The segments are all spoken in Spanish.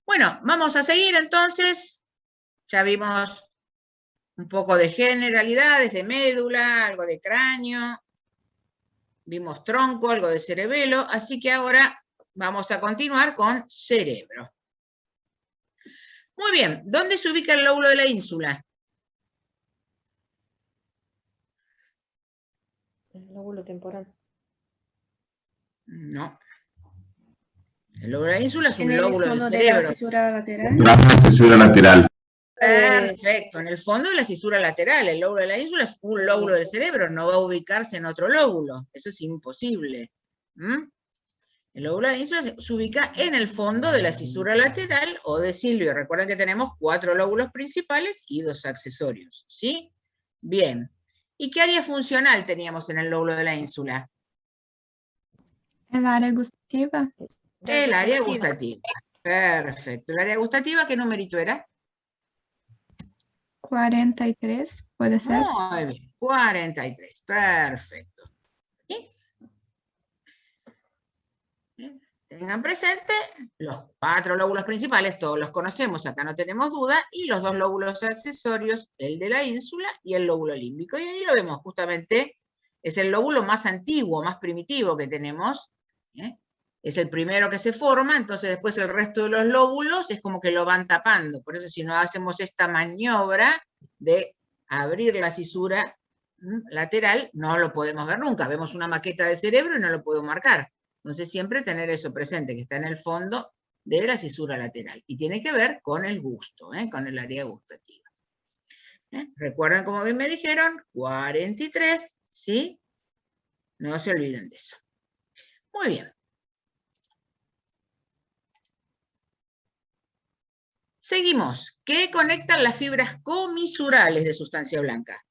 Bueno, vamos a seguir entonces. Ya vimos un poco de generalidades, de médula, algo de cráneo. Vimos tronco, algo de cerebelo. Así que ahora vamos a continuar con cerebro. Muy bien, ¿dónde se ubica el lóbulo de la ínsula? El lóbulo temporal. No. El lóbulo de la ínsula es un En el lóbulo del fondo de la cerebro. cisura lateral. La fisura lateral. Perfecto, en el fondo de la cisura lateral. El lóbulo de la ínsula es un lóbulo del cerebro, no va a ubicarse en otro lóbulo. Eso es imposible. ¿Mm? El lóbulo de la ínsula se ubica en el fondo de la cisura lateral o de Silvio. Recuerden que tenemos 4 lóbulos principales y 2 accesorios. ¿Sí? Bien. ¿Y qué área funcional teníamos en el lóbulo de la ínsula? El área gustativa. El área gustativa. Perfecto. ¿El área gustativa qué numerito era? 43, puede ser. Muy bien. 43. Perfecto. ¿Sí? Tengan presente los 4 lóbulos principales, todos los conocemos, acá no tenemos duda, y los 2 lóbulos accesorios, el de la ínsula y el lóbulo límbico. Y ahí lo vemos, justamente, es el lóbulo más antiguo, más primitivo que tenemos. Es el primero que se forma, entonces después el resto de los lóbulos es como que lo van tapando. Por eso si no hacemos esta maniobra de abrir la cisura lateral, no lo podemos ver nunca. Vemos una maqueta de cerebro y no lo podemos marcar. Entonces siempre tener eso presente, que está en el fondo de la cisura lateral. Y tiene que ver con el gusto, con el área gustativa. Recuerden, como bien me dijeron, 43, ¿sí? No se olviden de eso. Muy bien. Seguimos. ¿Qué conectan las fibras comisurales de sustancia blanca?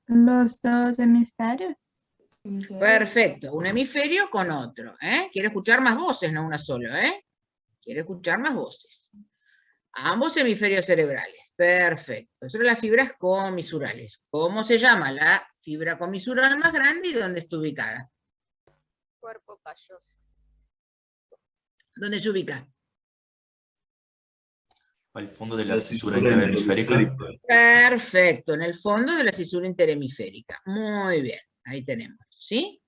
Los dos hemisferios. Perfecto, un hemisferio con otro. Quiero escuchar más voces, no una sola. Quiero escuchar más voces. Ambos hemisferios cerebrales. Perfecto. Eso son las fibras comisurales. ¿Cómo se llama la fibra comisural más grande y dónde está ubicada? Cuerpo calloso. ¿Dónde se ubica? Al fondo de la cisura interhemisférica. Perfecto, en el fondo de la cisura interhemisférica. Muy bien, ahí tenemos, ¿sí?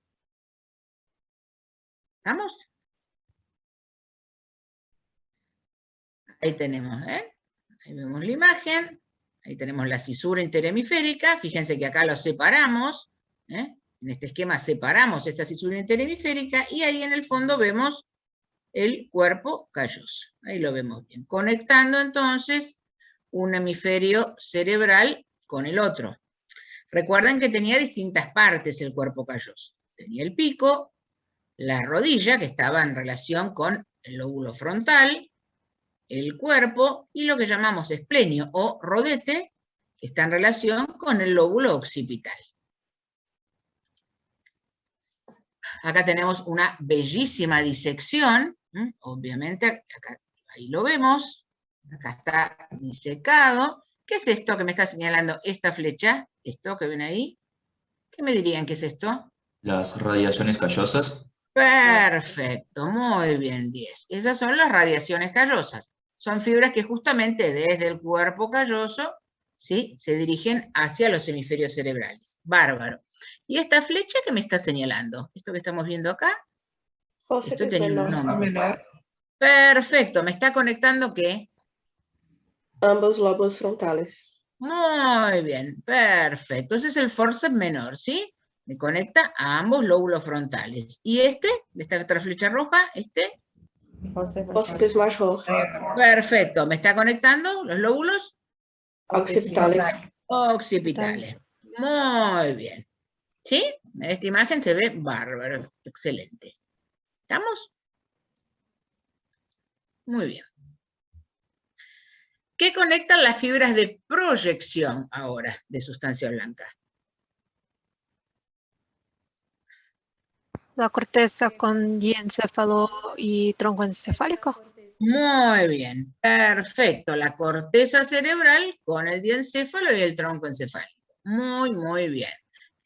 ¿Estamos? Ahí tenemos, Ahí vemos la imagen. Ahí tenemos la cisura interhemisférica. Fíjense que acá lo separamos. En este esquema separamos esta cisura interhemisférica y ahí en el fondo vemos el cuerpo calloso. Ahí lo vemos bien. Conectando entonces un hemisferio cerebral con el otro. Recuerden que tenía distintas partes el cuerpo calloso. Tenía el pico, la rodilla, que estaba en relación con el lóbulo frontal, el cuerpo y lo que llamamos esplenio o rodete, que está en relación con el lóbulo occipital. Acá tenemos una bellísima disección, obviamente, acá, ahí lo vemos, acá está disecado. ¿Qué es esto que me está señalando esta flecha? Esto que ven ahí. ¿Qué me dirían que es esto? Las radiaciones callosas. Perfecto, muy bien, 10. Esas son las radiaciones callosas. Son fibras que justamente desde el cuerpo calloso, ¿sí?, se dirigen hacia los hemisferios cerebrales. Bárbaro. ¿Y esta flecha que me está señalando? ¿Esto que estamos viendo acá? Esto tiene un nombre. Perfecto, ¿me está conectando qué? Ambos lóbulos frontales. Muy bien, perfecto. Ese es el forceps menor, ¿sí? Me conecta a ambos lóbulos frontales. ¿Y este? ¿Esta otra flecha roja? ¿Este? Forceps major. Perfecto. ¿Me está conectando los lóbulos? Occipitales. Occipitales. Muy bien. ¿Sí? En esta imagen se ve bárbaro. Excelente. ¿Estamos? Muy bien. ¿Qué conectan las fibras de proyección ahora de sustancia blanca? La corteza con diencéfalo y tronco encefálico. Muy bien, perfecto. La corteza cerebral con el diencéfalo y el tronco encefálico. Muy, muy bien.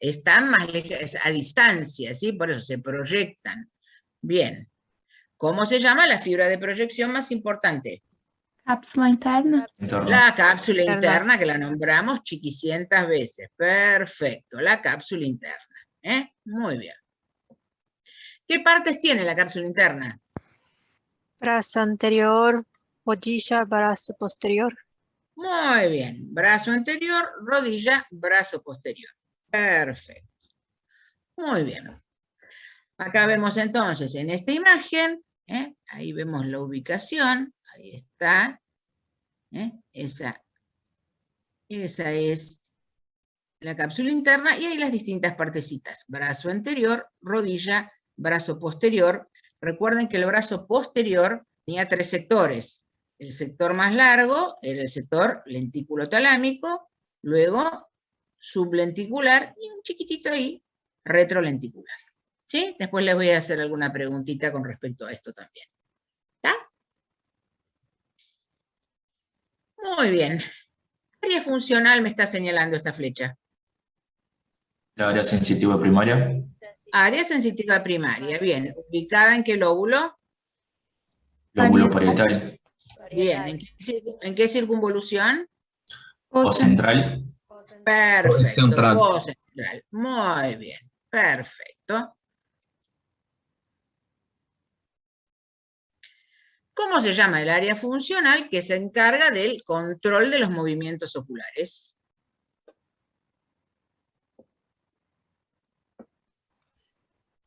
están más a distancia, ¿sí? Por eso se proyectan. Bien. ¿Cómo se llama la fibra de proyección más importante? Cápsula interna. Interna. La cápsula Interna. interna, que la nombramos chiquicientas veces. Perfecto, la cápsula interna. Muy bien. ¿Qué partes tiene la cápsula interna? Brazo anterior, rodilla, brazo posterior. Muy bien. Brazo anterior, rodilla, brazo posterior. Perfecto. Muy bien. Acá vemos entonces en esta imagen, ahí vemos la ubicación, ahí está, esa es la cápsula interna, y hay las distintas partecitas, brazo anterior, rodilla, brazo posterior. Recuerden que el brazo posterior tenía 3 sectores. El sector más largo era el sector lentículo talámico, luego sublenticular y un chiquitito ahí, retrolenticular. ¿Sí? Después les voy a hacer alguna preguntita con respecto a esto también. ¿Está? Muy bien. ¿Qué área funcional me está señalando esta flecha? La área sensitiva primaria. Área sensitiva primaria. Bien. ¿Ubicada en qué lóbulo? Lóbulo Parietal. parietal. Bien. ¿En qué circunvolución? O central. Perfecto. Central. Central. Muy bien. Perfecto. ¿Cómo se llama el área funcional que se encarga del control de los movimientos oculares?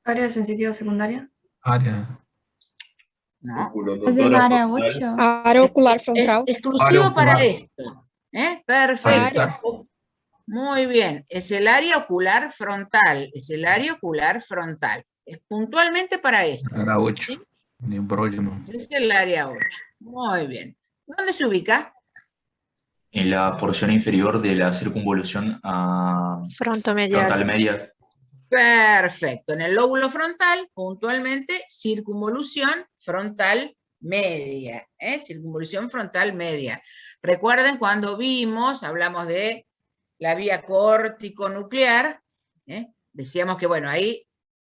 Área sensitiva secundaria. Área. ¿No? Es el área 8. Área ocular Es frontal. exclusivo Área ocular. para esto. Perfecto. Área. Muy bien. Es el área ocular frontal. Es el área ocular frontal. Es puntualmente para esto. Área 8. Neurólogos. Es el área 8. Muy bien. ¿Dónde se ubica? En la porción inferior de la circunvolución Frontomedial. frontal media. Perfecto. En el lóbulo frontal, puntualmente, circunvolución frontal media. Circunvolución frontal media. Recuerden cuando hablamos de la vía córtico-nuclear, decíamos que, bueno, ahí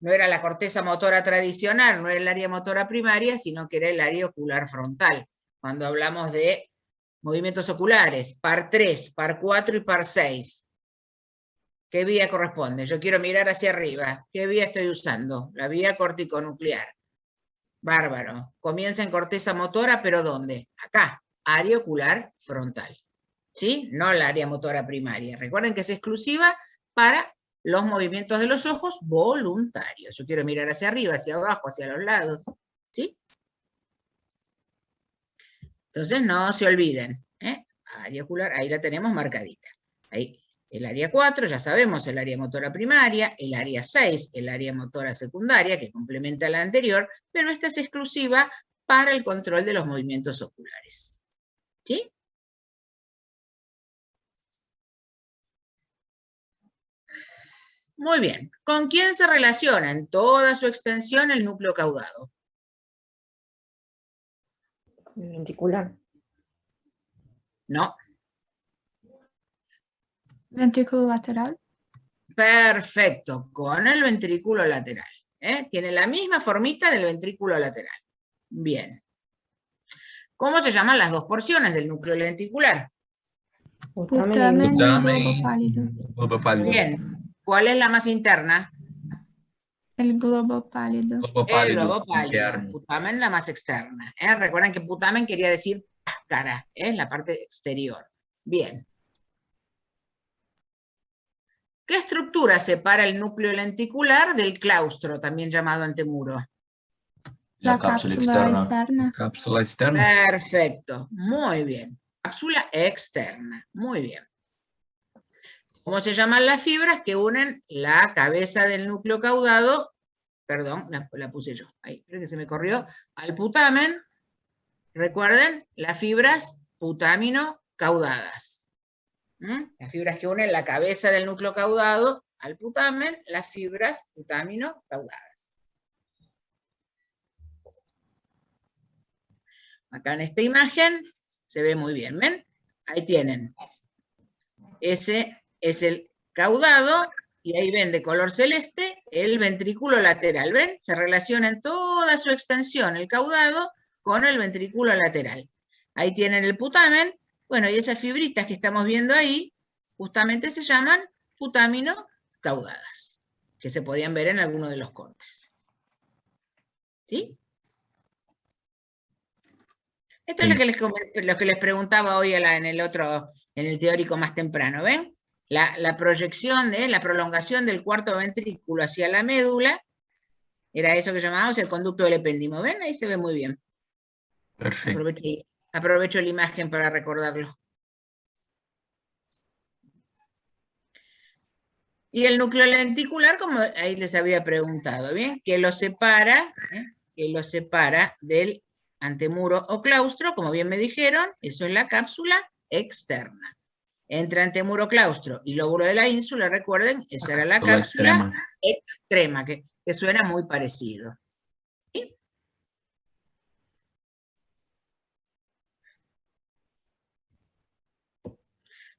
no era la corteza motora tradicional, no era el área motora primaria, sino que era el área ocular frontal. Cuando hablamos de movimientos oculares, par 3, par 4 y par 6. ¿Qué vía corresponde? Yo quiero mirar hacia arriba. ¿Qué vía estoy usando? La vía corticonuclear. Bárbaro. Comienza en corteza motora, pero ¿dónde? Acá, área ocular frontal. ¿Sí? No la área motora primaria. Recuerden que es exclusiva para los movimientos de los ojos voluntarios. Yo quiero mirar hacia arriba, hacia abajo, hacia los lados. ¿Sí? Entonces no se olviden. Área ocular, ahí la tenemos marcadita. Ahí. El área 4, ya sabemos, el área motora primaria, el área 6, el área motora secundaria, que complementa a la anterior, pero esta es exclusiva para el control de los movimientos oculares. ¿Sí? Muy bien. ¿Con quién se relaciona en toda su extensión el núcleo caudado? Lenticular. No. Ventrículo lateral. Perfecto, con el ventrículo lateral. Tiene la misma formita del ventrículo lateral. Bien. ¿Cómo se llaman las dos porciones del núcleo lenticular? Putamen y Putamen globo pálido. globo pálido. Bien. ¿Cuál es la más interna? El globo pálido. Globo El pálido. globo pálido. Interno. Putamen la más externa. Recuerden que putamen quería decir cáscara, la parte exterior. Bien. ¿Qué estructura separa el núcleo lenticular del claustro, también llamado antemuro? La cápsula externa. Cápsula externa. Perfecto, muy bien. Cápsula externa, muy bien. ¿Cómo se llaman las fibras que unen la cabeza del núcleo caudado? Perdón, la puse yo, ahí, creo que se me corrió. Al putamen, recuerden, las fibras putamino-caudadas. Las fibras que unen la cabeza del núcleo caudado al putamen, las fibras putamino-caudadas. Acá en esta imagen se ve muy bien, ¿ven? Ahí tienen. Ese es el caudado y ahí ven de color celeste el ventrículo lateral. ¿Ven? Se relaciona en toda su extensión el caudado con el ventrículo lateral. Ahí tienen el putamen. Bueno, y esas fibritas que estamos viendo ahí, justamente se llaman putámino caudadas, que se podían ver en alguno de los cortes. ¿Sí? Esto es lo que les preguntaba hoy en el teórico más temprano, ¿ven? La proyección la prolongación del cuarto ventrículo hacia la médula, era eso que llamábamos el conducto del epéndimo, ¿ven? Ahí se ve muy bien. Perfecto. Aprovecho la imagen para recordarlo. Y el núcleo lenticular, como ahí les había preguntado, ¿bien? Que lo separa del antemuro o claustro, como bien me dijeron, eso es la cápsula externa. Entre antemuro, claustro y lóbulo de la ínsula, recuerden, esa era la cápsula extrema, que suena muy parecido. ¿Sí?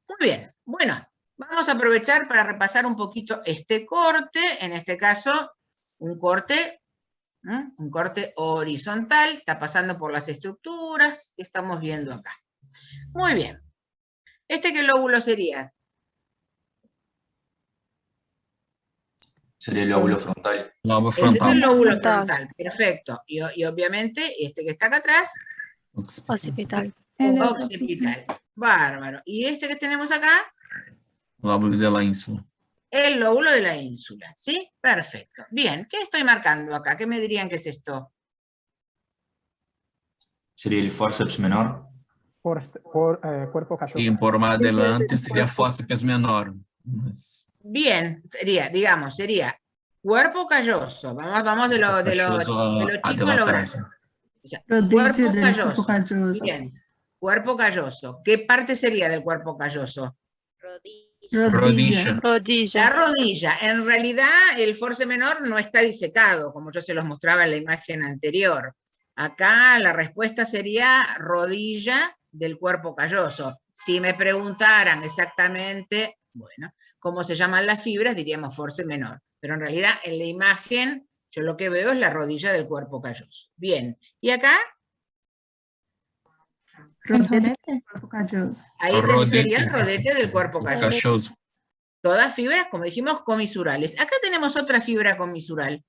Muy bien, bueno, vamos a aprovechar para repasar un poquito este corte, en este caso, un corte horizontal, está pasando por las estructuras que estamos viendo acá. Muy bien. ¿Qué lóbulo sería? Sería el lóbulo frontal. Lobo Este es el frontal. lóbulo Frontal. frontal, perfecto. Y obviamente, este que está acá atrás, Occipital. Él es occipital. Bárbaro. ¿Y este que tenemos acá? Lóbulo de la ínsula. El lóbulo de la ínsula, ¿sí? Perfecto. Bien, ¿qué estoy marcando acá? ¿Qué me dirían que es esto? Sería el forceps menor. Cuerpo calloso. Y por más adelante sería fórceps menor. Mas Bien, sería cuerpo calloso. Vamos de lo chico a lo grande. O sea, cuerpo calloso. Bien, cuerpo calloso. ¿Qué parte sería del cuerpo calloso? rodilla. La Rodilla. rodilla. En realidad, el force menor no está disecado, como yo se los mostraba en la imagen anterior. Acá la respuesta sería rodilla del cuerpo calloso. Si me preguntaran exactamente, bueno, cómo se llaman las fibras, diríamos force menor. Pero en realidad, en la imagen, yo lo que veo es la rodilla del cuerpo calloso. Bien. ¿Y acá? rodete. Ahí sería el rodete del cuerpo calloso. Cachoso. Todas fibras, como dijimos, comisurales. Acá tenemos otra fibra comisural.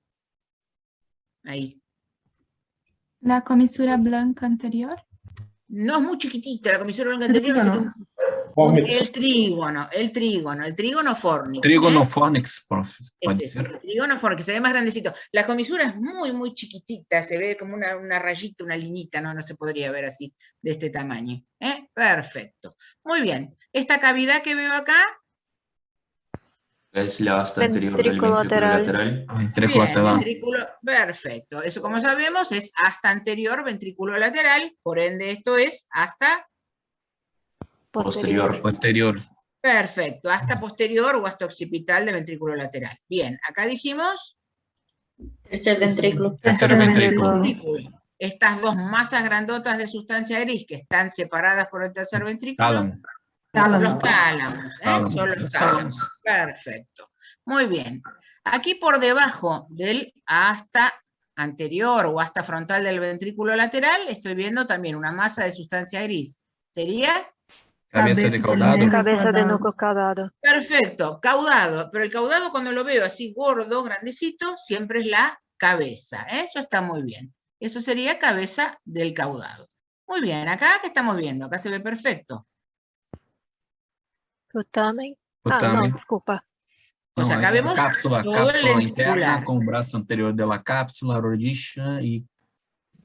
Ahí. La comisura blanca anterior. No es muy chiquitita, la comisura blanca anterior sería el trígono fórnico. Trígono fornix, prof. Puede Ese, ser. el trígono fórnico, que se ve más grandecito. La comisura es muy, muy chiquitita, se ve como una rayita, una linita, no se podría ver así, de este tamaño. Perfecto. Muy bien. Esta cavidad que veo acá, Es la asta anterior del Ventrículo ventrículo lateral. lateral. Ventrículo bien, lateral. ventrículo, perfecto. Eso, como sabemos, es asta anterior, ventrículo lateral, por ende esto es asta, Posterior. Posterior. perfecto, asta posterior o asta occipital de ventrículo lateral. Bien, acá dijimos Tercer ventrículo. Tercer ventrículo. ventrículo. Estas dos masas grandotas de sustancia gris que están separadas por el tercer ventrículo, Tálamo. los tálamos, Tálamos, son los los tálamos. tálamos. Perfecto. Muy bien. Aquí por debajo del asta anterior o asta frontal del ventrículo lateral, estoy viendo también una masa de sustancia gris. ¿Sería? Cabeza de caudado. Cabeza de núcleo caudado. Perfecto, caudado. Pero el caudado cuando lo veo así gordo, grandecito, siempre es la cabeza. Eso está muy bien. Eso sería cabeza del caudado. Muy bien, acá, ¿qué estamos viendo? Acá se ve perfecto. Putamen. Putamen. No, disculpa. O sea, Não, acá é vemos cápsula todo el interna lenticular. com o braço anterior dela, cápsula, rodilla e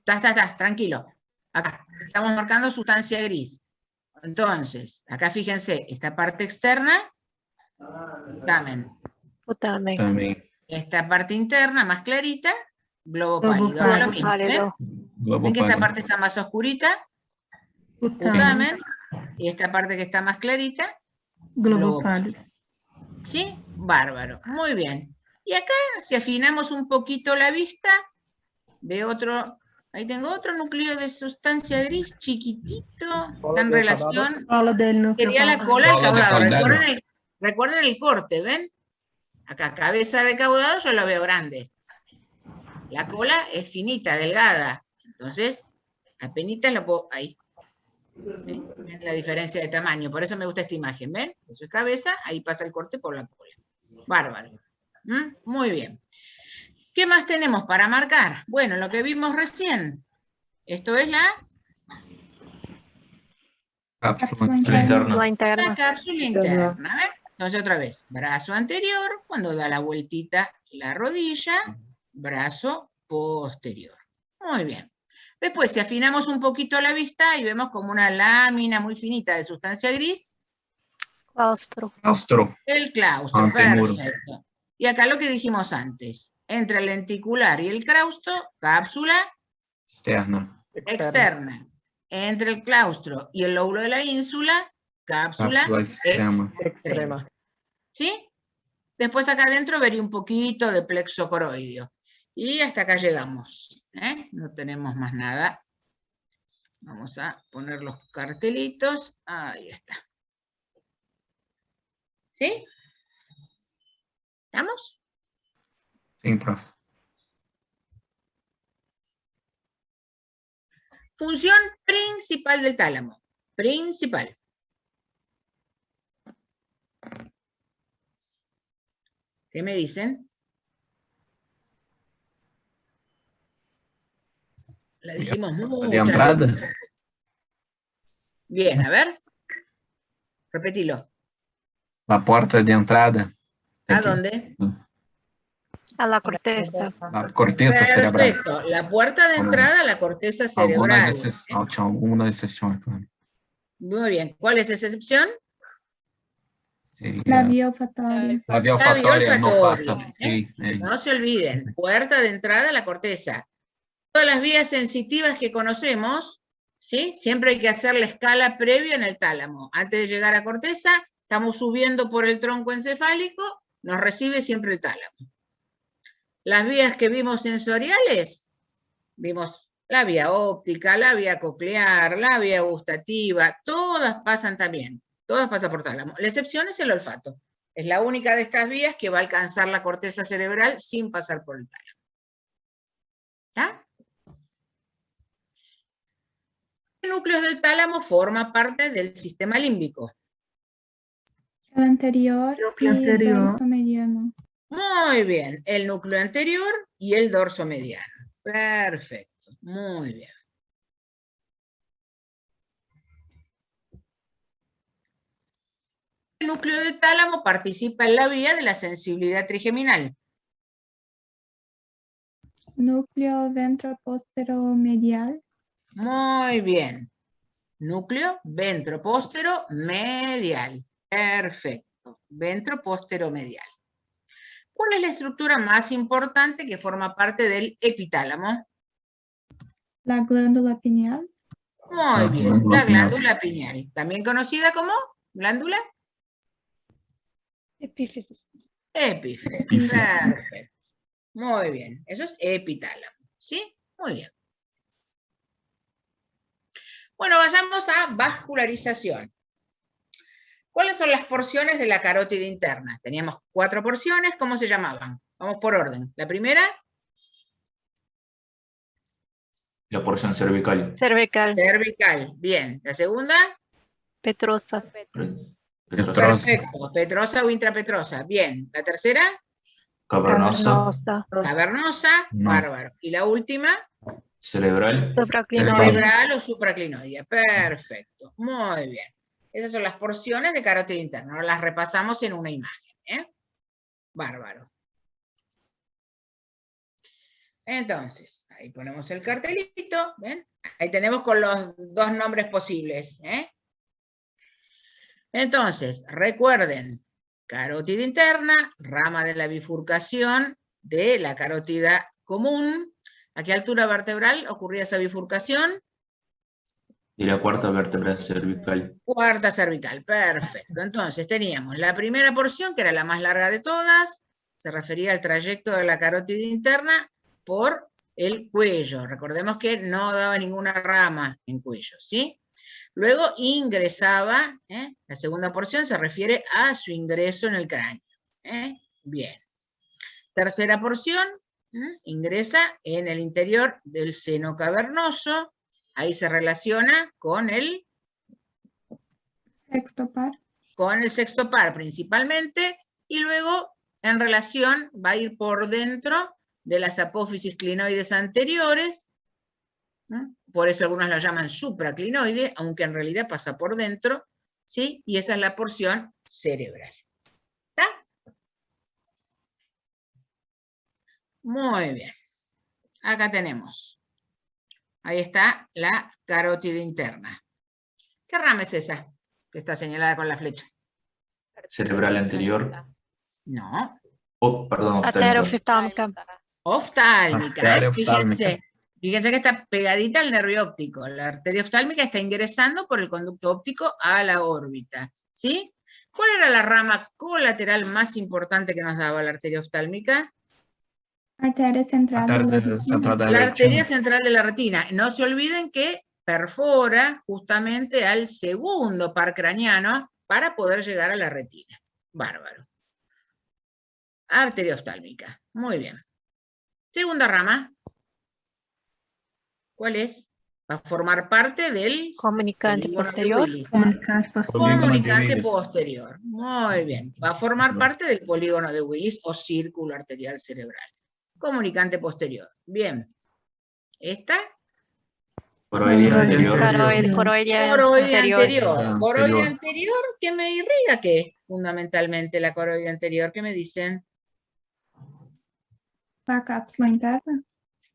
Está, tranquilo. Acá, estamos marcando sustancia gris. Entonces, acá fíjense, esta parte externa, putamen. Putamen. também Esta parte interna, más clarita, globo pálido. Ahora lo mismo, ¿ven? Pálido. globo ¿Ven que esta pálido. parte está más oscurita? Putamen. Y esta parte que está más clarita, globo pálido. ¿Sí? Bárbaro. Muy bien. Y acá, si afinamos un poquito la vista, veo otro, ahí tengo otro núcleo de sustancia gris chiquitito, está en relación, sería la cola del Cola del caudado. caudado. Recuerden el corte, ¿ven? Acá, cabeza decaudado, yo la veo grande. La cola es finita, delgada. Entonces, apenitas la puedo... Ahí. ¿Ven? ¿Ven la diferencia de tamaño? Por eso me gusta esta imagen. ¿Ven? Eso es cabeza, ahí pasa el corte por la cola. Bárbaro. Muy bien. ¿Qué más tenemos para marcar? Bueno, lo que vimos recién. Esto es la Cápsula Cápsula interna. La la interna. cápsula interna. ¿Ven? Entonces otra vez, brazo anterior, cuando da la vueltita la rodilla, brazo posterior. Muy bien. Después, si afinamos un poquito la vista y vemos como una lámina muy finita de sustancia gris, Claustro. Claustro. el claustro, Antemuro. perfecto. Y acá lo que dijimos antes, entre el lenticular y el claustro, cápsula Externa. externa. Entre el claustro y el lóbulo de la ínsula, cápsula Cápsula extrema. Extrema. ¿Sí? Después acá adentro vería un poquito de plexo coroideo. Y hasta acá llegamos. No tenemos más nada. Vamos a poner los cartelitos. Ahí está. ¿Sí? ¿Estamos? Sí, profe. Función principal del tálamo. Principal. ¿Qué me dicen? La dijimos muchas De entrada. veces. Bien, a ver. Repetilo. La puerta de entrada. ¿A Aquí. dónde? A la corteza. La corteza cerebral. Perfecto. La puerta de entrada a la corteza cerebral. Algunas excepciones, claro. Muy bien. ¿Cuál es esa excepción? Sería La vía olfatoria. la vía olfatoria no olfatoria, pasa. Sí, es No se olviden. Puerta de entrada a la corteza. Todas las vías sensitivas que conocemos, ¿sí? Siempre hay que hacer la escala previa en el tálamo. Antes de llegar a corteza, estamos subiendo por el tronco encefálico, nos recibe siempre el tálamo. Las vías que vimos sensoriales, vimos la vía óptica, la vía coclear, la vía gustativa, todas pasan también, todas pasan por tálamo. La excepción es el olfato. Es la única de estas vías que va a alcanzar la corteza cerebral sin pasar por el tálamo. ¿Está? El núcleo del tálamo forma parte del sistema límbico. El anterior Núcleo y el anterior. dorso mediano. Muy bien, el núcleo anterior y el dorso mediano. Perfecto, muy bien. El núcleo del tálamo participa en la vía de la sensibilidad trigeminal. Núcleo ventropóstero-medial. Muy bien. Núcleo ventropóstero-medial. Perfecto. Ventropóstero-medial. ¿Cuál es la estructura más importante que forma parte del epitálamo? La glándula pineal. Muy bien, glándula la pineal. glándula pineal. También conocida como glándula Epífisis. epífisis. Epífisis. Perfecto. Muy bien. Eso es epitálamo. ¿Sí? Muy bien. Bueno, vayamos a vascularización. ¿Cuáles son las porciones de la carótida interna? Teníamos 4 porciones. ¿Cómo se llamaban? Vamos por orden. La primera, La porción cervical. Cervical. cervical. Bien. La segunda, Petrosa. Petrosa. perfecto. Petrosa o intrapetrosa. Bien. La tercera, Cavernosa. Cavernosa. cavernosa. No. Bárbaro. Y la última, Cerebral. Supraclinoide. cerebral o supraclinoidea. Perfecto. Muy bien. Esas son las porciones de carótida interna. Ahora las repasamos en una imagen. Bárbaro. Entonces, ahí ponemos el cartelito. ¿Ven? Ahí tenemos con los 2 nombres posibles. Entonces, recuerden, carótida interna, rama de la bifurcación de la carótida común. ¿A qué altura vertebral ocurría esa bifurcación? Y la cuarta vértebra cervical. Cuarta cervical, perfecto. Entonces teníamos la primera porción, que era la más larga de todas, se refería al trayecto de la carótida interna por el cuello. Recordemos que no daba ninguna rama en cuello, ¿sí? Luego ingresaba, la segunda porción se refiere a su ingreso en el cráneo. Bien. Tercera porción, ingresa en el interior del seno cavernoso, ahí se relaciona con el Sexto par. sexto par principalmente, y luego en relación va a ir por dentro de las apófisis clinoides anteriores, por eso algunos lo llaman supraclinoide, aunque en realidad pasa por dentro, ¿sí? Y esa es la porción cerebral. ¿Está? Muy bien. Acá tenemos. Ahí está la carótida interna. ¿Qué rama es esa que está señalada con la flecha? Cerebral anterior. No. Oh, perdón, Arterioftálmica. Oftálmica. Arteria oftálmica. Fíjense que está pegadita al nervio óptico. La arteria oftálmica está ingresando por el conducto óptico a la órbita. ¿Sí? ¿Cuál era la rama colateral más importante que nos daba la arteria oftálmica? Arteria central de la Arteria central retina. de La la arteria retina. central de la retina. No se olviden que perfora justamente al segundo par craneano para poder llegar a la retina. Bárbaro. Arteria oftálmica. Muy bien. Segunda rama. ¿Cuál es? Va a formar parte del Comunicante polígono de posterior. Willis. Polígono de Comunicante Willis. posterior. Muy bien. Va a formar parte del polígono de Willis o círculo arterial cerebral. Comunicante posterior. Bien. ¿Esta? Coroidia anterior. Coroidia Coroide anterior. anterior. Coroide Anterior. anterior, ¿qué me irriga qué? Fundamentalmente la coroide anterior, ¿qué me dicen? La cápsula interna.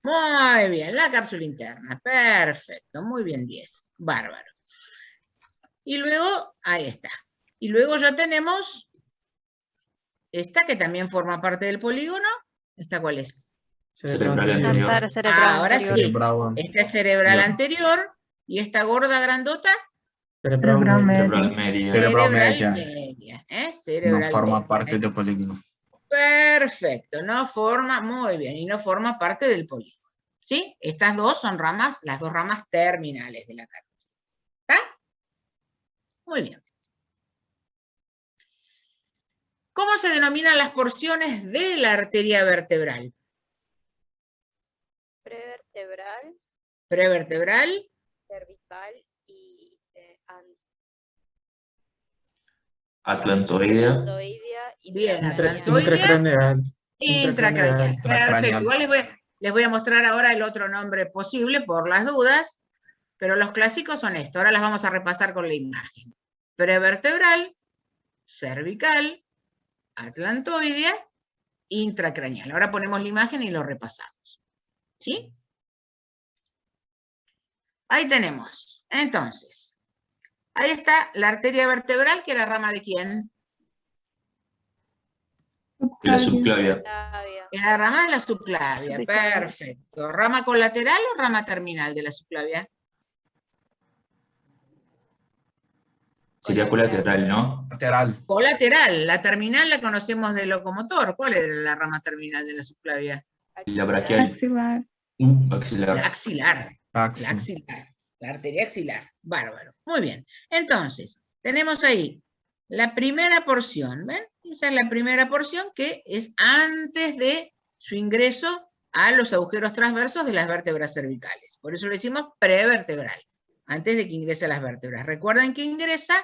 Muy bien, la cápsula interna. Perfecto, muy bien, 10. Bárbaro. Y luego, ahí está. Y luego ya tenemos esta que también forma parte del polígono. ¿Esta cuál es? Cerebral anterior. Arteria cerebral Ahora anterior. sí. Cerebral. Esta es cerebral Bien. anterior. ¿Y esta gorda grandota? Cerebral media. Cerebral media. media. No Cerebral forma media. parte del polígono. Perfecto, no forma, muy bien, y no forma parte del polígono. ¿Sí? Estas dos son ramas, las dos ramas terminales de la carótida. ¿Está? Muy bien. ¿Cómo se denominan las porciones de la arteria vertebral? Prevertebral, Prevertebral, cervical y Atlantoidea. antoidea, bien, intracraneal. atlantoidea, intracraneal. Intracraneal. Perfecto, igual les voy a mostrar ahora el otro nombre posible por las dudas, pero los clásicos son estos, ahora las vamos a repasar con la imagen. Prevertebral, cervical, atlantoidea, intracraneal. Ahora ponemos la imagen y lo repasamos. ¿Sí? Ahí tenemos. Entonces, ahí está la arteria vertebral, que era rama de ¿quién? Y la subclavia. Subclavia. La rama de la subclavia. Subclavia. Perfecto. ¿Rama colateral o rama terminal de la subclavia? Sería colateral, ¿no? Lateral. Colateral. La terminal la conocemos de locomotor. ¿Cuál era la rama terminal de la subclavia? Y la braquial. Axilar. Axilar. La axilar. Axi. La axilar. La arteria axilar. Bárbaro. Muy bien. Entonces, tenemos ahí la primera porción. ¿Ven? Esa es la primera porción que es antes de su ingreso a los agujeros transversos de las vértebras cervicales. Por eso le decimos prevertebral. Antes de que ingrese a las vértebras. Recuerden que ingresa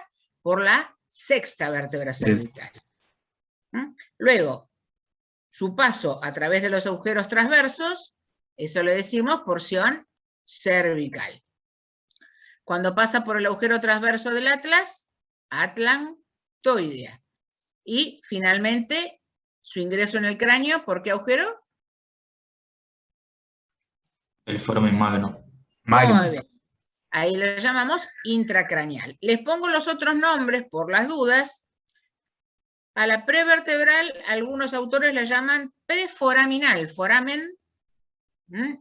por la sexta vértebra cervical. Luego, su paso a través de los agujeros transversos, eso le decimos porción cervical. Cuando pasa por el agujero transverso del atlas, atlantoidea. Y finalmente, su ingreso en el cráneo, ¿por qué agujero? El foramen magno. Muy bien. Ahí le llamamos intracraneal. Les pongo los otros nombres por las dudas. A la prevertebral, algunos autores la llaman preforaminal, foramen,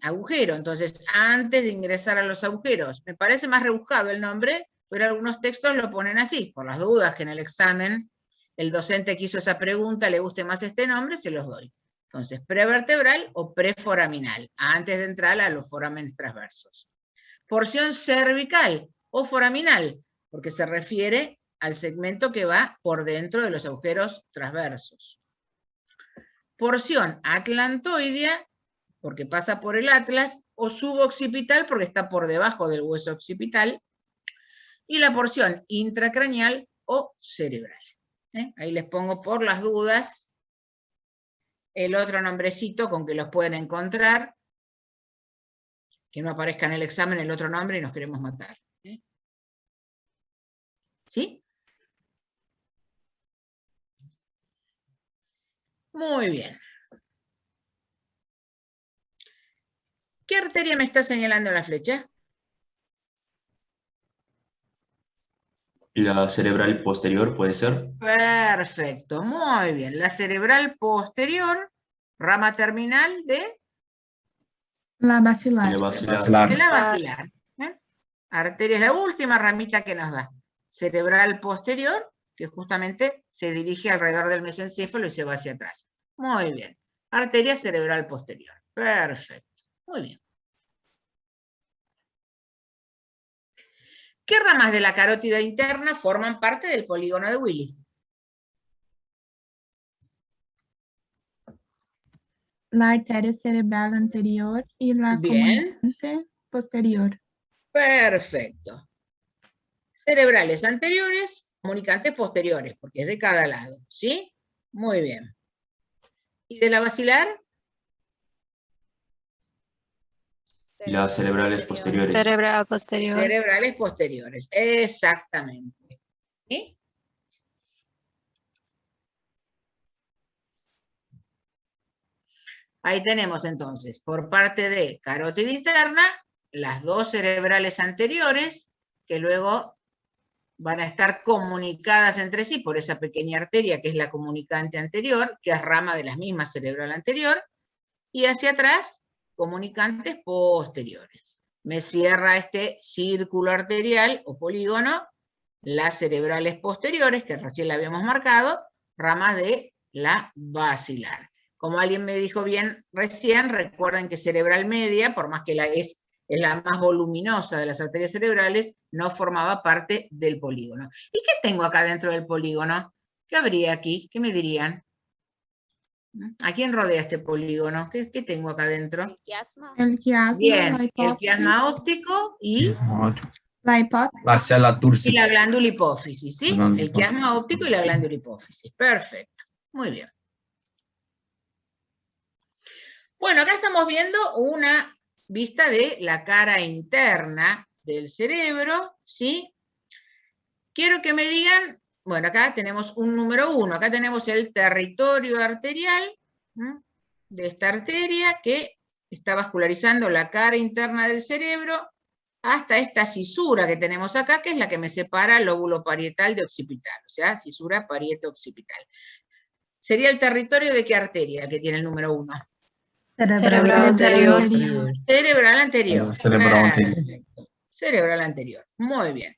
agujero. Entonces, antes de ingresar a los agujeros, me parece más rebuscado el nombre, pero algunos textos lo ponen así, por las dudas que en el examen el docente que hizo esa pregunta le guste más este nombre, se los doy. Entonces, prevertebral o preforaminal, antes de entrar a los forámenes transversos. Porción cervical o foraminal, porque se refiere al segmento que va por dentro de los agujeros transversos. porción atlantoidea, porque pasa por el atlas, o suboccipital, porque está por debajo del hueso occipital, y la porción intracraneal o cerebral. Ahí les pongo por las dudas el otro nombrecito con que los pueden encontrar, que no aparezca en el examen el otro nombre y nos queremos matar. ¿Sí? Muy bien. ¿Qué arteria me está señalando la flecha? La cerebral posterior puede ser. Perfecto, muy bien. La cerebral posterior, rama terminal de La basilar. La basilar. Basilar. la basilar. Arteria es la última ramita que nos da. Cerebral posterior, que justamente se dirige alrededor del mesencéfalo y se va hacia atrás. Muy bien. Arteria cerebral posterior. Perfecto. Muy bien. ¿Qué ramas de la carótida interna forman parte del polígono de Willis? La arteria cerebral anterior y la Bien. comunicante posterior. Perfecto. Cerebrales anteriores, comunicantes posteriores, porque es de cada lado, ¿sí? Muy bien. ¿Y de la basilar? Las cerebrales posteriores. Cerebral posterior. Cerebrales posteriores, exactamente. ¿Sí? Ahí tenemos entonces, por parte de carótida interna, las dos cerebrales anteriores, que luego van a estar comunicadas entre sí por esa pequeña arteria que es la comunicante anterior, que es rama de la misma cerebral anterior, y hacia atrás, comunicantes posteriores. Me cierra este círculo arterial o polígono, las cerebrales posteriores, que recién la habíamos marcado, ramas de la basilar. Como alguien me dijo bien recién, recuerden que cerebral media, por más que es la más voluminosa de las arterias cerebrales, no formaba parte del polígono. ¿Y qué tengo acá dentro del polígono? ¿Qué habría aquí? ¿Qué me dirían? ¿A quién rodea este polígono? ¿Qué tengo acá dentro? El quiasma. El quiasma, Bien, la el hipófisis, quiasma óptico y la hipófisis. La célula y la túrcica. glándula hipófisis, ¿sí? Glándula El quiasma óptico y la glándula hipófisis. Perfecto. Muy bien. Bueno, acá estamos viendo una vista de la cara interna del cerebro, ¿sí? Quiero que me digan, bueno, acá tenemos un número 1, acá tenemos el territorio arterial de esta arteria que está vascularizando la cara interna del cerebro hasta esta cisura que tenemos acá, que es la que me separa el lóbulo parietal de occipital, o sea, cisura parieto-occipital. ¿Sería el territorio de qué arteria que tiene el número 1? Cerebral anterior. Cerebral anterior. Cerebral anterior. Perfecto. Cerebral anterior. Muy bien.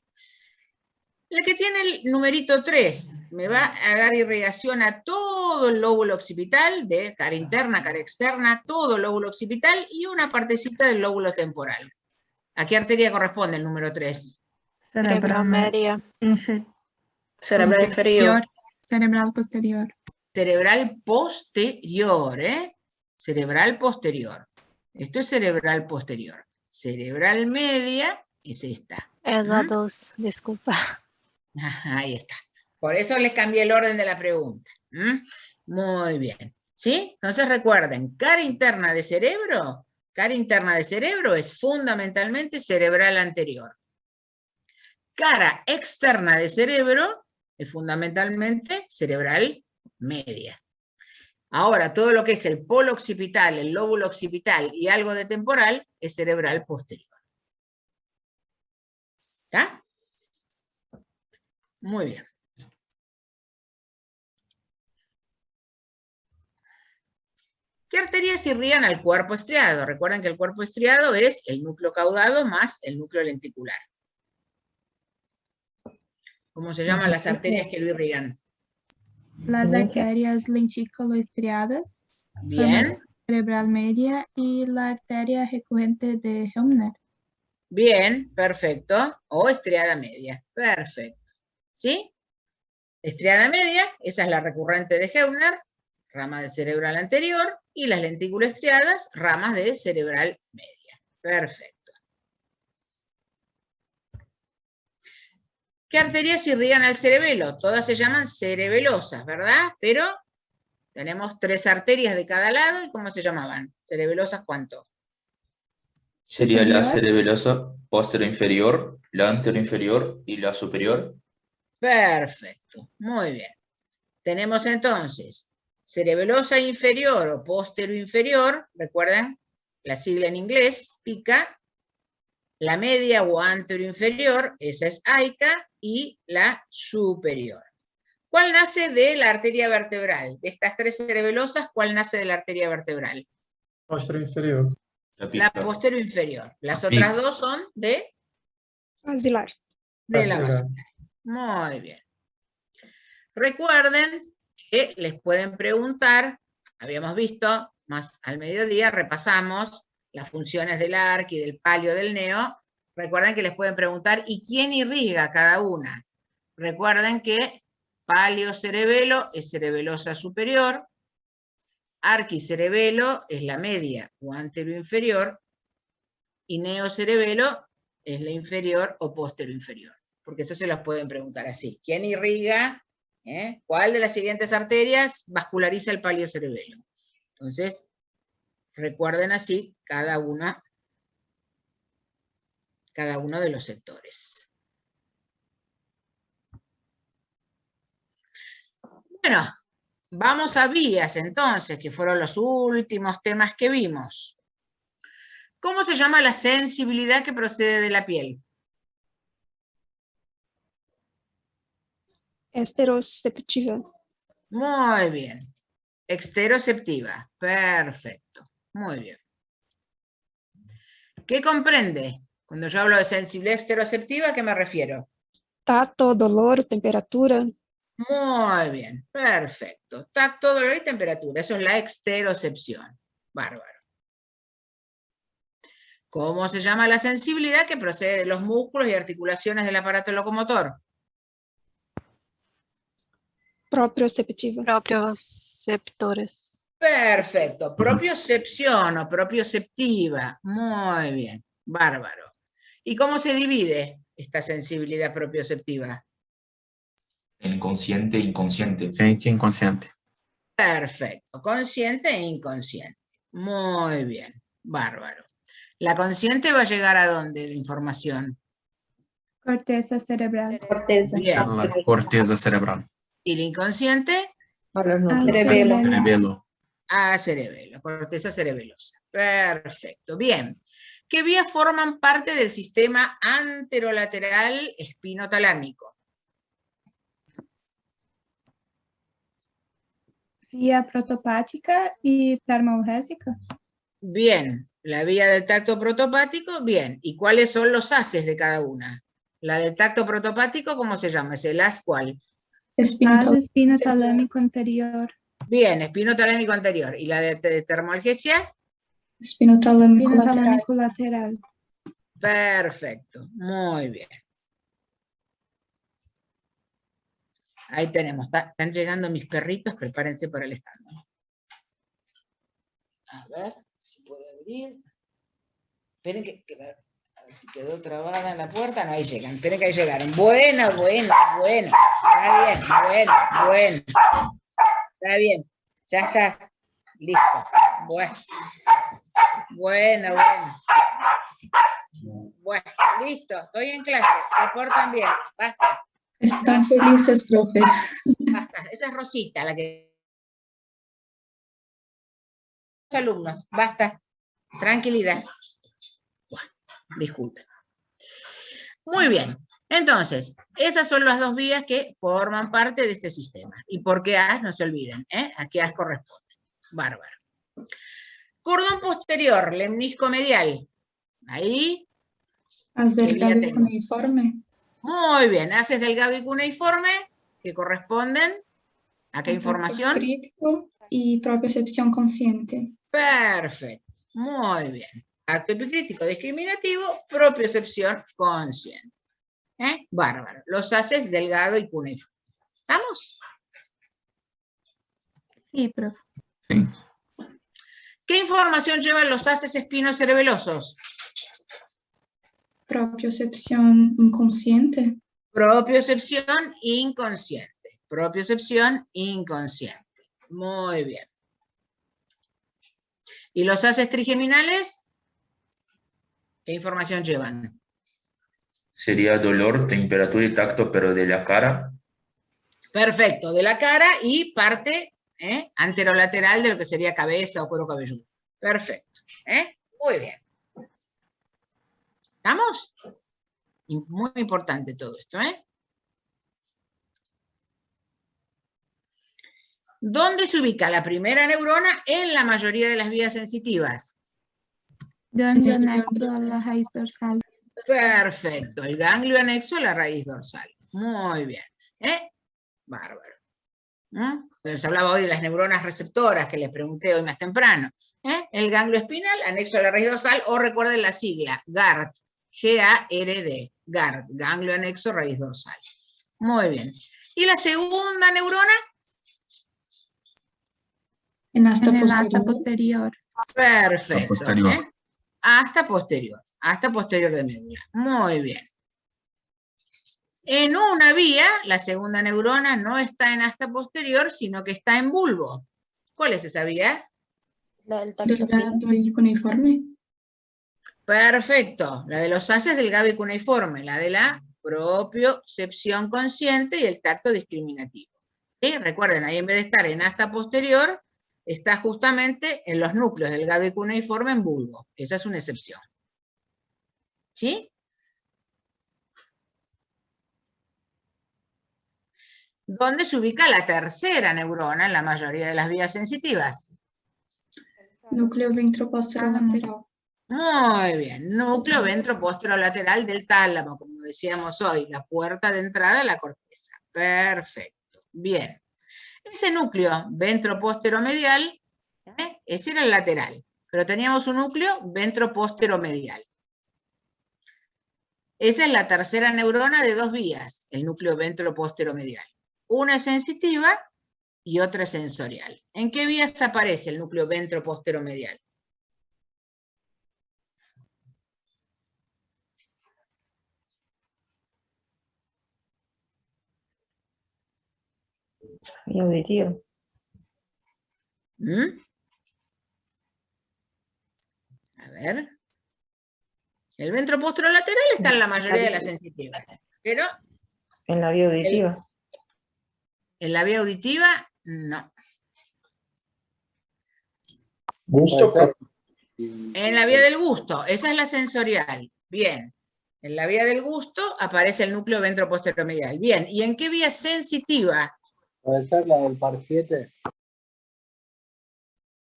La que tiene el numerito 3 me va a dar irrigación a todo el lóbulo occipital, de cara interna, cara externa, todo el lóbulo occipital y una partecita del lóbulo temporal. ¿A qué arteria corresponde el número 3? Cerebral media. Cerebral inferior. Cerebral posterior. Cerebral posterior, ¿eh? Cerebral posterior. Esto es cerebral posterior. Cerebral media es esta. Es la 2, disculpa. Ahí está. Por eso les cambié el orden de la pregunta. Muy bien. ¿Sí? Entonces recuerden, cara interna de cerebro es fundamentalmente cerebral anterior. Cara externa de cerebro es fundamentalmente cerebral media. Ahora, todo lo que es el polo occipital, el lóbulo occipital y algo de temporal es cerebral posterior. ¿Está? Muy bien. ¿Qué arterias irrigan al cuerpo estriado? Recuerden que el cuerpo estriado es el núcleo caudado más el núcleo lenticular. ¿Cómo se llaman las arterias que lo irrigan? Las arterias lenticuloestriadas, Bien, cerebral media y la arteria recurrente de Hemner. bien, perfecto. O estriada media, perfecto. ¿Sí? Estriada media, esa es la recurrente de Hemner. rama de cerebral anterior, y las lentículas estriadas, ramas de cerebral media. Perfecto. ¿Qué arterias irrigan al cerebelo? Todas se llaman cerebelosas, ¿verdad? Pero tenemos 3 arterias de cada lado, ¿y cómo se llamaban? ¿Cerebelosas cuánto? Sería la Superior. cerebelosa posterior-inferior, la anterior-inferior y la superior. Perfecto, muy bien. Tenemos entonces cerebelosa inferior o posterior-inferior, recuerden la sigla en inglés, PICA, la media o anterior-inferior, esa es AICA, y la superior. ¿Cuál nace de la arteria vertebral? De estas 3 cerebelosas, ¿cuál nace de la arteria vertebral? Posterior inferior. La La pica. posterior inferior. Las La otras pica. 2 son de Basilar. la Basilar. base. Muy bien. Recuerden que les pueden preguntar, habíamos visto, más al mediodía, repasamos las funciones del arc y del palio del neo. Recuerden que les pueden preguntar, ¿y quién irriga cada una? Recuerden que palio cerebelo es cerebelosa superior, arquicerebelo es la media o anteroinferior, y neocerebelo es la inferior o posteroinferior. Porque eso se los pueden preguntar así. ¿Quién irriga? ¿Cuál de las siguientes arterias vasculariza el palio cerebelo? Entonces, recuerden así cada uno de los sectores. Bueno, vamos a vías entonces, que fueron los últimos temas que vimos. ¿Cómo se llama la sensibilidad que procede de la piel? Esteroceptiva. Muy bien. Exteroceptiva. Perfecto. Muy bien. ¿Qué comprende? Cuando yo hablo de sensibilidad exteroceptiva, ¿a qué me refiero? Tacto, dolor, temperatura. Muy bien. Perfecto. Tacto, dolor y temperatura. Eso es la exterocepción. Bárbaro. ¿Cómo se llama la sensibilidad que procede de los músculos y articulaciones del aparato locomotor? Proprioceptiva. Proprioceptores. Perfecto. Propiocepción o propioceptiva. Muy bien. Bárbaro. ¿Y cómo se divide esta sensibilidad propioceptiva? En consciente e inconsciente. Consciente e inconsciente. Perfecto. Consciente e inconsciente. Muy bien. Bárbaro. ¿La consciente va a llegar a dónde la información? Corteza cerebral. Corteza. Bien. La corteza cerebral. ¿Y la inconsciente? A los Al núcleos. cerebelo. Cerebelo. A cerebelo, corteza cerebelosa. Perfecto. Bien. ¿Qué vías forman parte del sistema anterolateral espinotalámico? Vía protopática y termogenésica. Bien. La vía del tacto protopático, bien. ¿Y cuáles son los haces de cada una? La del tacto protopático, ¿cómo se llama? ¿Es el as cuál? Haz espinotalámico anterior. Bien, espinotalámico anterior. ¿Y la de termoalgesia? Espinotalámico lateral. Espinotalámico lateral. Perfecto, muy bien. Ahí tenemos, están llegando mis perritos, prepárense para el escándalo. A ver si puedo abrir. Esperen a ver si quedó trabada en la puerta. No, ahí llegan, esperen que ahí llegaron. Buena. Está bien, bueno. Está bien, ya está, listo. Bueno. Bueno, listo, estoy en clase, se portan bien, basta. Están felices, profe. Basta, esa es Rosita, la que... Alumnos, basta, tranquilidad. Bueno, disculpen. Muy bien, entonces, esas son las 2 vías que forman parte de este sistema. ¿Y por qué as? No se olviden, a qué as corresponde. Bárbaro. Cordón posterior, lemnisco medial. Ahí. Haz ¿Qué vía delgado y tengo? cuneiforme. Muy bien, haces delgado y cuneiforme, que corresponden a qué información. Crítico y propiocepción consciente. Perfecto, muy bien. Acto epicrítico discriminativo, propiocepción consciente. Bárbaro. Los haces delgado y cuneiforme. ¿Estamos? Sí, profe. Sim. ¿Qué información llevan los haces espinocerebelosos? Propiocepción inconsciente. Propiocepción inconsciente. Propiocepción inconsciente. Muy bien. ¿Y los haces trigeminales? ¿Qué información llevan? Sería dolor, temperatura y tacto, pero de la cara. Perfecto, de la cara y parte anterolateral de lo que sería cabeza o cuero cabelludo. Perfecto. Muy bien. ¿Estamos? Muy importante todo esto, ¿Dónde se ubica la primera neurona en la mayoría de las vías sensitivas? Ganglio anexo a la raíz dorsal. Perfecto, el ganglio anexo a la raíz dorsal. Muy bien. Bárbaro. Les hablaba hoy de las neuronas receptoras que les pregunté hoy más temprano. El ganglio espinal anexo a la raíz dorsal, o recuerden la sigla, GARD, G-A-R-D, GARD, ganglio anexo raíz dorsal. Muy bien. ¿Y la segunda neurona? En asta En el posterior. asta posterior. Perfecto. Posterior. Hasta posterior de médula. Muy bien. En una vía, la segunda neurona no está en asta posterior, sino que está en bulbo. ¿Cuál es esa vía? La del tacto fino. Delgado y cuneiforme. Perfecto. La de los haces delgado y cuneiforme, la de la propiocepción consciente y el tacto discriminativo. ¿Sí? Recuerden, ahí en vez de estar en asta posterior, está justamente en los núcleos delgado y cuneiforme en bulbo. Esa es una excepción. ¿Sí? ¿Dónde se ubica la tercera neurona en la mayoría de las vías sensitivas? Núcleo ventroposterolateral. Muy bien, núcleo ventroposterolateral del tálamo, como decíamos hoy, la puerta de entrada a la corteza. Perfecto, bien. Ese núcleo ventroposteromedial, ese era el lateral, pero teníamos un núcleo ventroposteromedial. Esa es la tercera neurona de dos vías, el núcleo ventroposteromedial. Una es sensitiva y otra es sensorial. ¿En qué vías aparece el núcleo ventroposteromedial? Y auditivo. A ver. El ventroposterolateral está en la mayoría de las sensitivas, pero En la vía auditiva. en la vía auditiva, no. Gusto. En la vía del gusto, esa es la sensorial. Bien. En la vía del gusto aparece el núcleo ventroposteromedial. Bien. ¿Y en qué vía sensitiva? Puede ser la del par 7.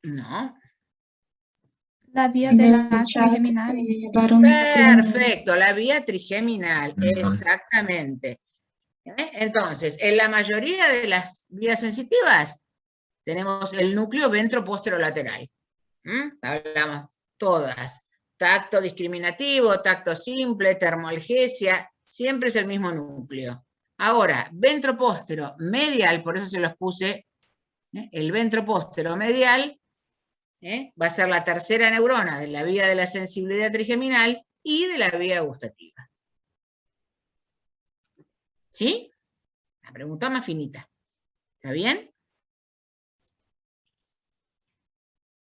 No. La vía de la trigeminal. Perfecto, la vía trigeminal, exactamente. Entonces, en la mayoría de las vías sensitivas tenemos el núcleo ventroposterolateral. Hablamos todas. Tacto discriminativo, tacto simple, termoalgesia, siempre es el mismo núcleo. Ahora, ventropóstero medial, por eso se los puse, el ventropóstero medial, va a ser la tercera neurona de la vía de la sensibilidad trigeminal y de la vía gustativa. ¿Sí? La pregunta más finita. ¿Está bien?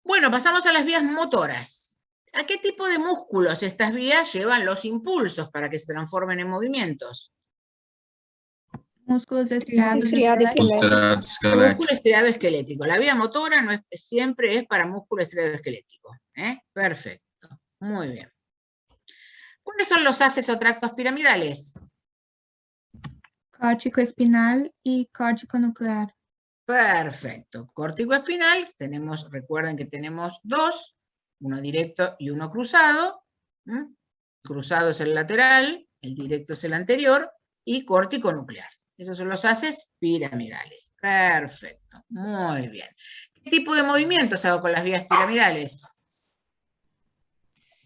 Bueno, pasamos a las vías motoras. ¿A qué tipo de músculos estas vías llevan los impulsos para que se transformen en movimientos? Músculos estriados Estriado esqueléticos. Músculo estriado esquelético. La vía motora no es, siempre es para músculo estriado esquelético. Perfecto. Muy bien. ¿Cuáles son los haces o tractos piramidales? Córtico espinal y córtico nuclear. Perfecto. Córtico espinal, tenemos, recuerden que tenemos dos, uno directo y uno cruzado. Cruzado es el lateral, el directo es el anterior, y córtico nuclear. Esos son los haces piramidales. Perfecto. Muy bien. ¿Qué tipo de movimientos hago con las vías piramidales?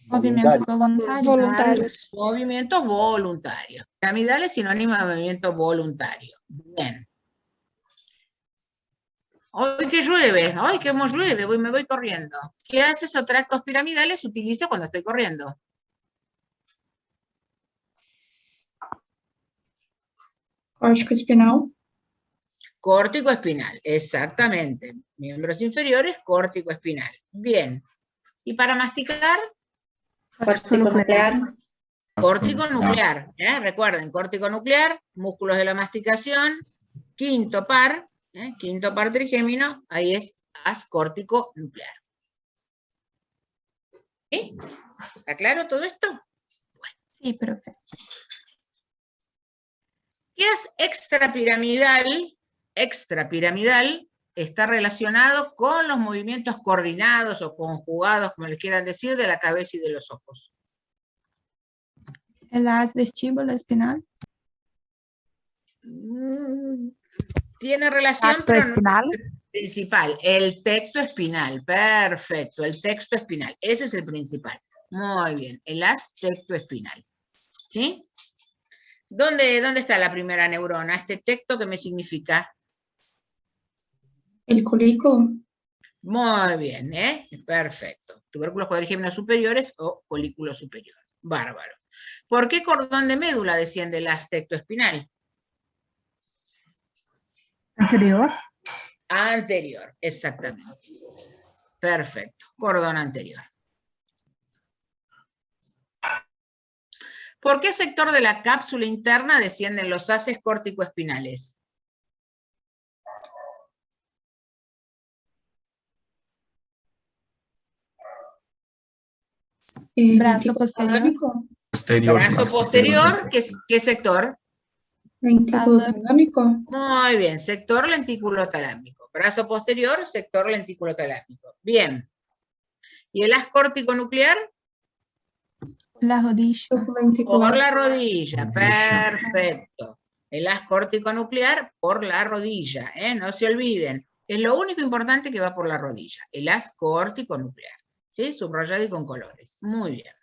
Movimientos voluntarios. Movimientos voluntarios. Piramidal es sinónimo de movimiento voluntario. Bien. Hoy que llueve, ay, que como llueve, me voy corriendo. ¿Qué haces o tractos piramidales utilizo cuando estoy corriendo? Córtico espinal. Córtico espinal, exactamente. Miembros inferiores, córtico espinal. Bien. ¿Y para masticar? Córtico nuclear. Córtico nuclear. Recuerden, córtico nuclear, músculos de la masticación, quinto par trigémino, ahí es as córtico nuclear. ¿Sí? ¿Está claro todo esto? Sí, profe. ¿Qué es extrapiramidal? Extrapiramidal está relacionado con los movimientos coordinados o conjugados, como les quieran decir, de la cabeza y de los ojos. El haz vestíbulo espinal. Tiene relación, Tacto pero no espinal. es el principal. El texto espinal, perfecto, el texto espinal, ese es el principal. Muy bien, el haz texto espinal. ¿Sí? ¿Dónde está la primera neurona? ¿Este texto qué me significa? El colículo. Muy bien, perfecto. Tubérculos cuadrigéminos superiores o colículo superior. Bárbaro. ¿Por qué cordón de médula desciende el haz texto espinal? Anterior. Anterior, exactamente. Perfecto, cordón anterior. ¿Por qué sector de la cápsula interna descienden los haces córtico-espinales? Brazo posterior. Talámico. Posterior. Brazo posterior, ¿qué sector? Lentículo talámico. Muy bien, sector lentículo talámico. Brazo posterior, sector lentículo talámico. Bien. ¿Y el haz córtico nuclear? La rodilla. Por la rodilla, perfecto. El haz córtico nuclear por la rodilla, no se olviden. Es lo único importante que va por la rodilla, el haz córtico nuclear. ¿Sí? Subrayado y con colores. Muy bien.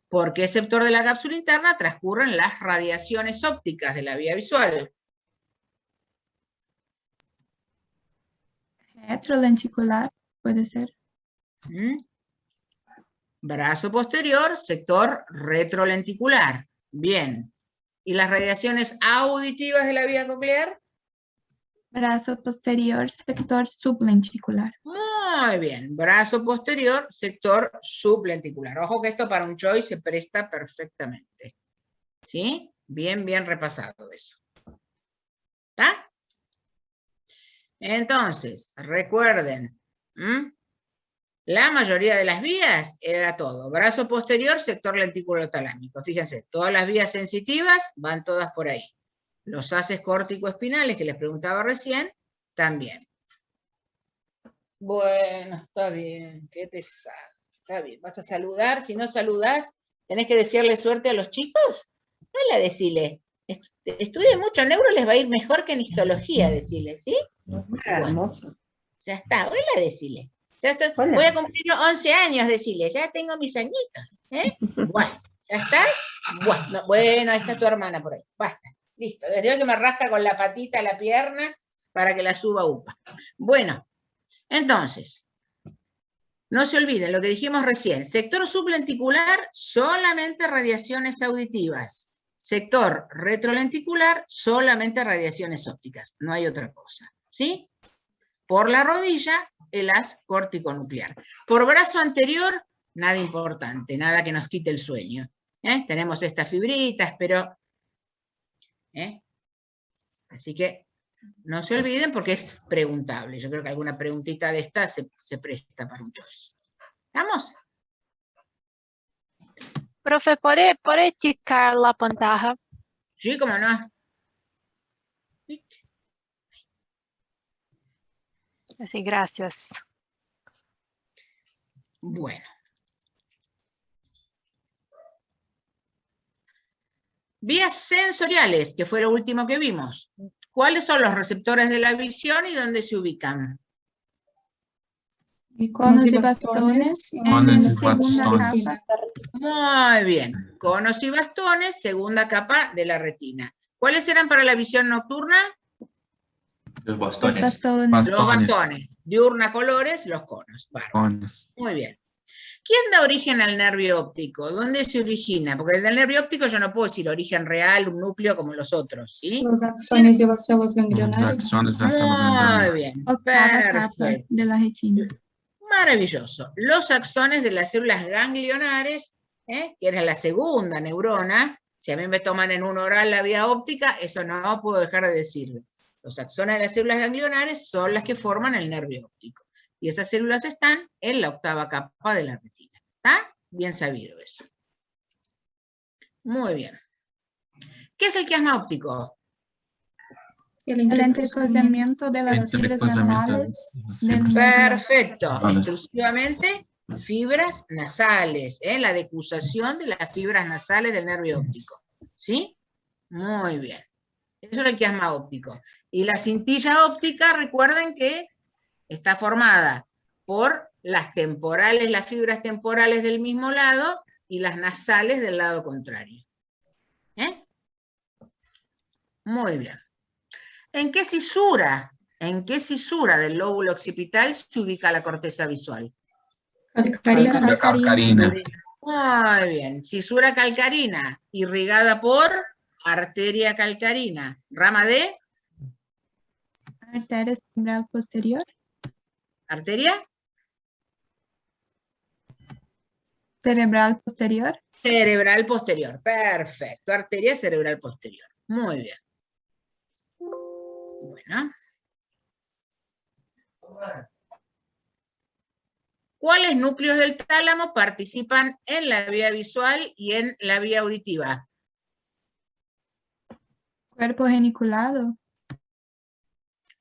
¿Por qué sector de la cápsula interna transcurren las radiaciones ópticas de la vía visual? Retrolenticular, puede ser. Brazo posterior, sector retrolenticular. Bien. ¿Y las radiaciones auditivas de la vía coclear? Brazo posterior, sector sublenticular. Muy bien. Brazo posterior, sector sublenticular. Ojo que esto para un choice se presta perfectamente. ¿Sí? Bien, bien repasado eso. ¿Está? Entonces, recuerden, la mayoría de las vías era todo. Brazo posterior, sector lentículo talámico. Fíjense, todas las vías sensitivas van todas por ahí. Los haces córtico-espinales que les preguntaba recién, también. Bueno, está bien, qué pesado. Está bien, vas a saludar. Si no saludás, tenés que desearle suerte a los chicos. No la decile. Estudien mucho neuro, les va a ir mejor que en histología, decirle, ¿sí? Hermoso. Ya está, hola, decile. Ya estoy, Hola. voy a cumplir 11 años, decirle, ya tengo mis añitos. Bueno, ¿ya está? Bueno, ahí está tu hermana por ahí. Basta, listo. Desde que me rasca con la patita la pierna para que la suba UPA. Bueno, entonces, no se olviden lo que dijimos recién. Sector sublenticular, solamente radiaciones auditivas. Sector retrolenticular, solamente radiaciones ópticas. No hay otra cosa. ¿Sí? Por la rodilla, el haz córtico-nuclear. Por brazo anterior, nada importante, nada que nos quite el sueño. Tenemos estas fibritas, pero... Así que no se olviden porque es preguntable. Yo creo que alguna preguntita de esta se presta para un choice. ¿Estamos? Profe, ¿puede checar la pantalla? Sí, cómo no. Sí, gracias. Bueno. Vías sensoriales, que fue lo último que vimos. ¿Cuáles son los receptores de la visión y dónde se ubican? Conos y bastones en Conos la y segunda bastones. capa. Muy bien. Conos y bastones, segunda capa de la retina. ¿Cuáles eran para la visión nocturna? Los Los bastones. bastones. Los Bastones. bastones. Diurna colores, los conos. Bárbaro. Cones. Muy bien. ¿Quién da origen al nervio óptico? ¿Dónde se origina? Porque del nervio óptico yo no puedo decir origen real, un núcleo como los otros, ¿sí? Los axones de las células Los ganglionares. axones de la célula Muy ganglionar. bien. Octava capa Perfecto. de la retina. Maravilloso. Los axones de las células ganglionares, que era la segunda neurona, si a mí me toman en un oral la vía óptica, eso no puedo dejar de decirlo. Los axones de las células ganglionares son las que forman el nervio óptico. Y esas células están en la octava capa de la retina. ¿Está? Bien sabido eso. Muy bien. ¿Qué es el quiasma óptico? El El entrecruzamiento de las fibras Entrecruzamiento de nasales las del fibras. nervio. Perfecto. Nasales. Exclusivamente fibras nasales. La decusación de las fibras nasales del nervio óptico. ¿Sí? Muy bien. Eso es el quiasma óptico. Y la cintilla óptica, recuerden que está formada por las temporales, las fibras temporales del mismo lado y las nasales del lado contrario. Muy bien. ¿En qué cisura del lóbulo occipital se ubica la corteza visual? calcarina. La calcarina. Muy bien. Cisura calcarina, irrigada por arteria calcarina. Rama de Arteria cerebral posterior. arteria Cerebral posterior. cerebral posterior. Perfecto. Arteria cerebral posterior. Muy bien. Bueno. ¿Cuáles núcleos del tálamo participan en la vía visual y en la vía auditiva? Cuerpo geniculado.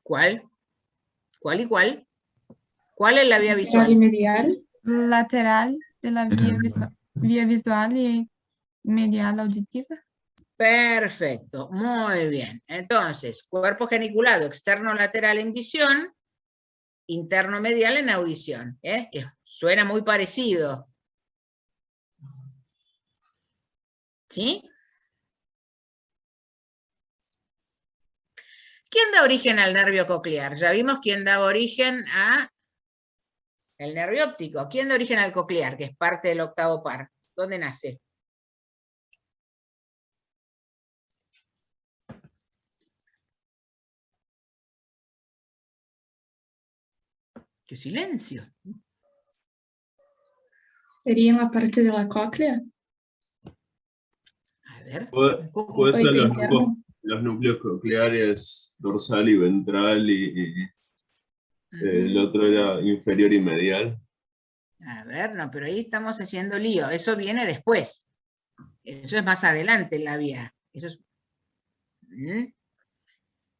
¿Cuál? ¿Cuál y cuál? ¿Cuál es la vía Lateral y visual? medial. Lateral de la vía visual y medial auditiva. Perfecto, muy bien. Entonces, cuerpo geniculado externo lateral en visión, interno medial en audición, que suena muy parecido. ¿Sí? ¿Quién da origen al nervio coclear? Ya vimos quién daba origen al nervio óptico. ¿Quién da origen al coclear, que es parte del octavo par? ¿Dónde nace? ¡Qué silencio! Sería en la parte de la cóclea. A ver. Puede ser Oído interno. los núcleos cocleares dorsal y ventral y el otro era inferior y medial. A ver, no, pero ahí estamos haciendo lío. Eso viene después. Eso es más adelante en la vía. Eso es...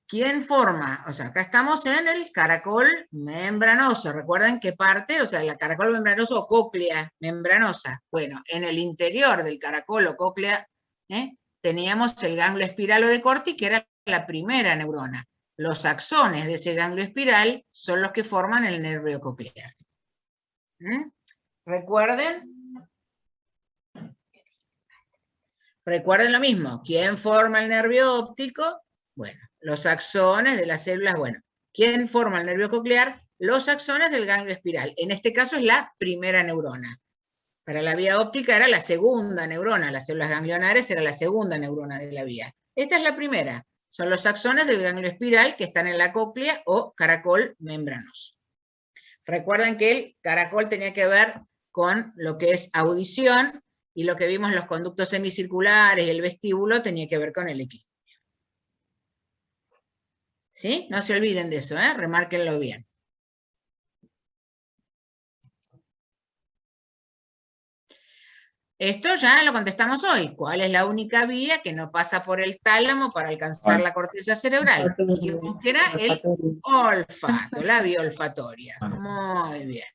¿Quién forma? O sea, acá estamos en el caracol membranoso. Recuerden qué parte, o sea, el caracol membranoso o cóclea membranosa. Bueno, en el interior del caracol o cóclea teníamos el ganglio espiral o de Corti, que era la primera neurona. Los axones de ese ganglio espiral son los que forman el nervio coclear. ¿Recuerden? Recuerden lo mismo. ¿Quién forma el nervio óptico? Bueno, los axones de las células, bueno. ¿Quién forma el nervio coclear? Los axones del ganglio espiral. En este caso es la primera neurona. Para la vía óptica era la segunda neurona. Las células ganglionares era la segunda neurona de la vía. Esta es la primera. Son los axones del ganglio espiral que están en la cóclea o caracol membranoso. Recuerden que el caracol tenía que ver con lo que es audición y lo que vimos en los conductos semicirculares y el vestíbulo tenía que ver con el equilibrio. ¿Sí? No se olviden de eso, remárquenlo bien. Esto ya lo contestamos hoy. ¿Cuál es la única vía que no pasa por el tálamo para alcanzar la corteza cerebral? Dijimos que era el olfato, la vía olfatoria. Muy bien.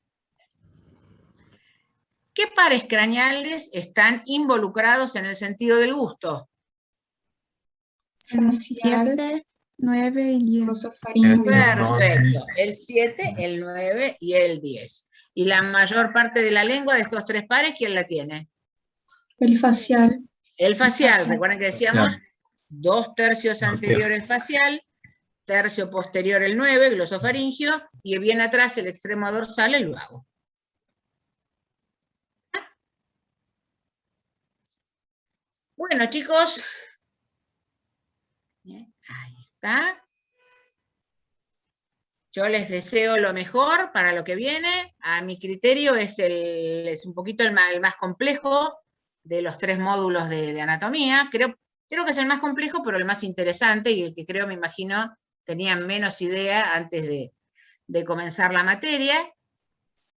¿Qué pares craneales están involucrados en el sentido del gusto? El 7, 9 y 10. Glosofaringo. Perfecto. El 7, el 9 y el 10. Y la mayor parte de la lengua de estos tres pares, ¿quién la tiene? El facial. El facial. Recuerden que decíamos 2/3 anterior el facial, tercio posterior el 9, glosofaringio, y bien atrás el extremo dorsal el vago. Bueno, chicos, ahí está. Yo les deseo lo mejor para lo que viene. A mi criterio es un poquito el más complejo de los 3 módulos de anatomía. Creo que es el más complejo, pero el más interesante, y el que creo, me imagino, tenían menos idea antes de comenzar la materia.